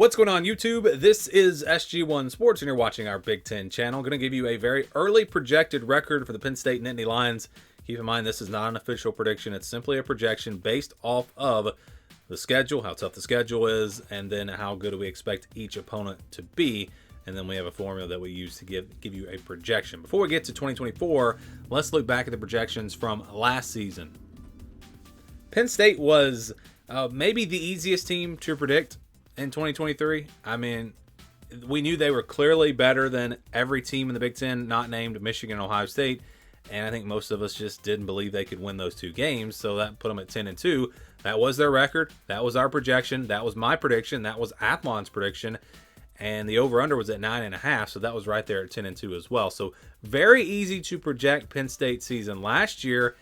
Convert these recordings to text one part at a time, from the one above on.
What's going on, YouTube? This is SG1 Sports, and you're watching our Big Ten channel. I'm going to give you a very early projected record for the Penn State Nittany Lions. Keep in mind, this is not an official prediction. It's simply a projection based off of the schedule, how tough the schedule is, and then how good do we expect each opponent to be. And then we have a formula that we use to give you a projection. Before we get to 2024, let's look back at the projections from last season. Penn State was maybe the easiest team to predict in 2023. I mean, we knew they were clearly better than every team in the Big Ten, not named Michigan and Ohio State. And I think most of us just didn't believe they could win those two games. So that put them at 10-2. That was their record. That was our projection. That was my prediction. That was Athlon's prediction. And the over-under was at 9.5. So that was right there at 10-2 as well. So very easy to project Penn State season last year.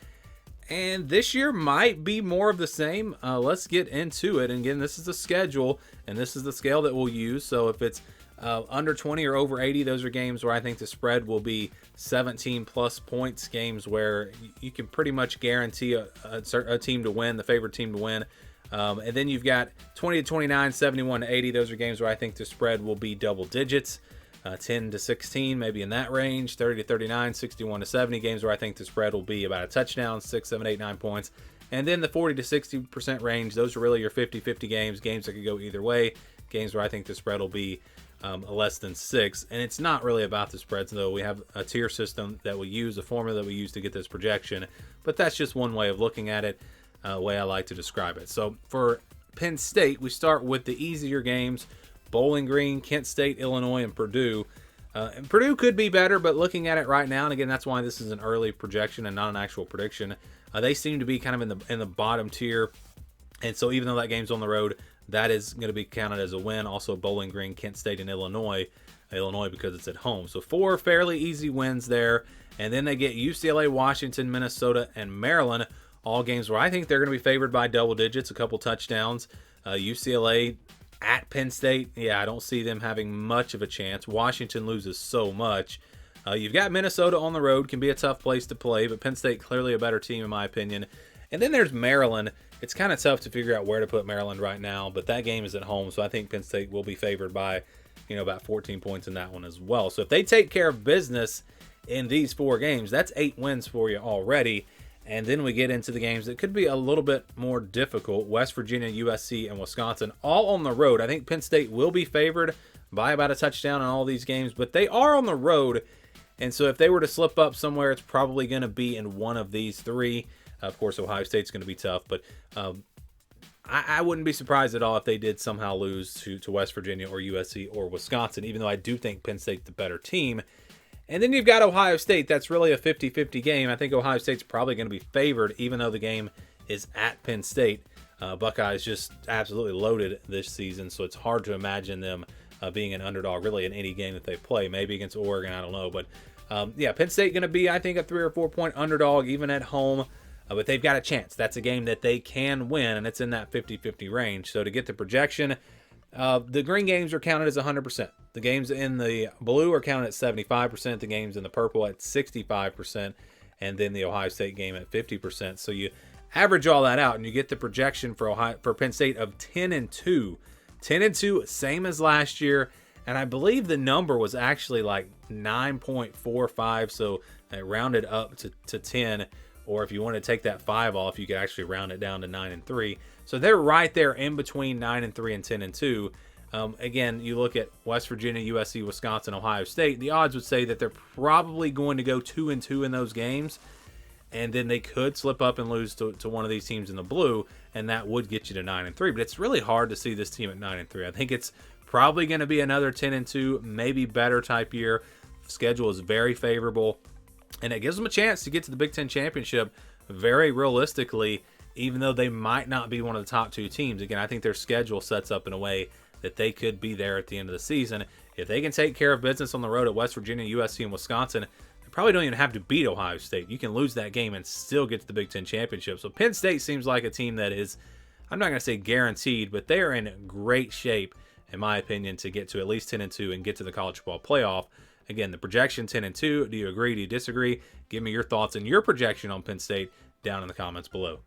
And this year might be more of the same. Let's get into it. And again, this is the schedule, and this is the scale that we'll use. So if it's under 20 or over 80, those are games where I think the spread will be 17-plus points, games where you can pretty much guarantee a team to win, the favorite team to win. And then you've got 20-29, 71-80. Those are games where I think the spread will be double digits. 10-16, maybe in that range. 30-39, 61-70, games where I think the spread will be about a touchdown, 6, 7, 8, 9 points. And then the 40-60% range, those are really your 50-50 games that could go either way, games where I think the spread will be less than 6. And it's not really about the spreads, though. We have a tier system that we use, a formula that we use to get this projection, but that's just one way of looking at it, way I like to describe it. So for Penn State, we start with the easier games: Bowling Green, Kent State, Illinois, and Purdue. And Purdue could be better, but looking at it right now, and again, that's why this is an early projection and not an actual prediction, they seem to be kind of in the bottom tier. And so even though that game's on the road, that is going to be counted as a win. Also, Bowling Green, Kent State, and Illinois because it's at home. So 4 fairly easy wins there. And then they get UCLA, Washington, Minnesota, and Maryland, all games where I think they're going to be favored by double digits, a couple touchdowns. UCLA at Penn State, I don't see them having much of a chance. Washington loses so much. You've got Minnesota on the road, can be a tough place to play, but Penn State clearly a better team in my opinion. And then there's Maryland. It's kind of tough to figure out where to put Maryland right now, but that game is at home, so I think Penn State will be favored by, about 14 points in that one as well. So if they take care of business in these 4 games, that's 8 wins for you already. And then we get into the games that could be a little bit more difficult. West Virginia, USC, and Wisconsin, all on the road. I think Penn State will be favored by about a touchdown in all these games, but they are on the road. And so if they were to slip up somewhere, it's probably going to be in one of these 3. Of course, Ohio State's going to be tough, but I wouldn't be surprised at all if they did somehow lose to West Virginia or USC or Wisconsin, even though I do think Penn State's the better team. And then you've got Ohio State. That's really a 50-50 game. I think Ohio State's probably going to be favored, even though the game is at Penn State. Buckeyes just absolutely loaded this season, so it's hard to imagine them being an underdog really in any game that they play. Maybe against Oregon, I don't know. But Penn State going to be, I think, a 3 or 4 point underdog even at home. But they've got a chance. That's a game that they can win, and it's in that 50-50 range. So to get the projection, the green games are counted as 100%. The games in the blue are counted at 75%. The games in the purple at 65%. And then the Ohio State game at 50%. So you average all that out, and you get the projection for Penn State of 10-2. 10-2, same as last year. And I believe the number was actually like 9.45. So it rounded up to 10. Or if you want to take that 5 off, you could actually round it down to 9-3. So they're right there in between 9-3 and 10-2. Again, you look at West Virginia, USC, Wisconsin, Ohio State. The odds would say that they're probably going to go 2-2 in those games, and then they could slip up and lose to one of these teams in the blue, and that would get you to 9-3. But it's really hard to see this team at 9-3. I think it's probably going to be another 10-2, maybe better type year. Schedule is very favorable, and it gives them a chance to get to the Big Ten championship very realistically, even though they might not be one of the top 2 teams. Again, I think their schedule sets up in a way that they could be there at the end of the season. If they can take care of business on the road at West Virginia, USC, and Wisconsin, they probably don't even have to beat Ohio State. You can lose that game and still get to the Big Ten championship. So Penn State seems like a team that is, I'm not going to say guaranteed, but they are in great shape, in my opinion, to get to at least 10-2 and get to the college football playoff. Again, the projection 10-2. Do you agree? Do you disagree? Give me your thoughts and your projection on Penn State down in the comments below.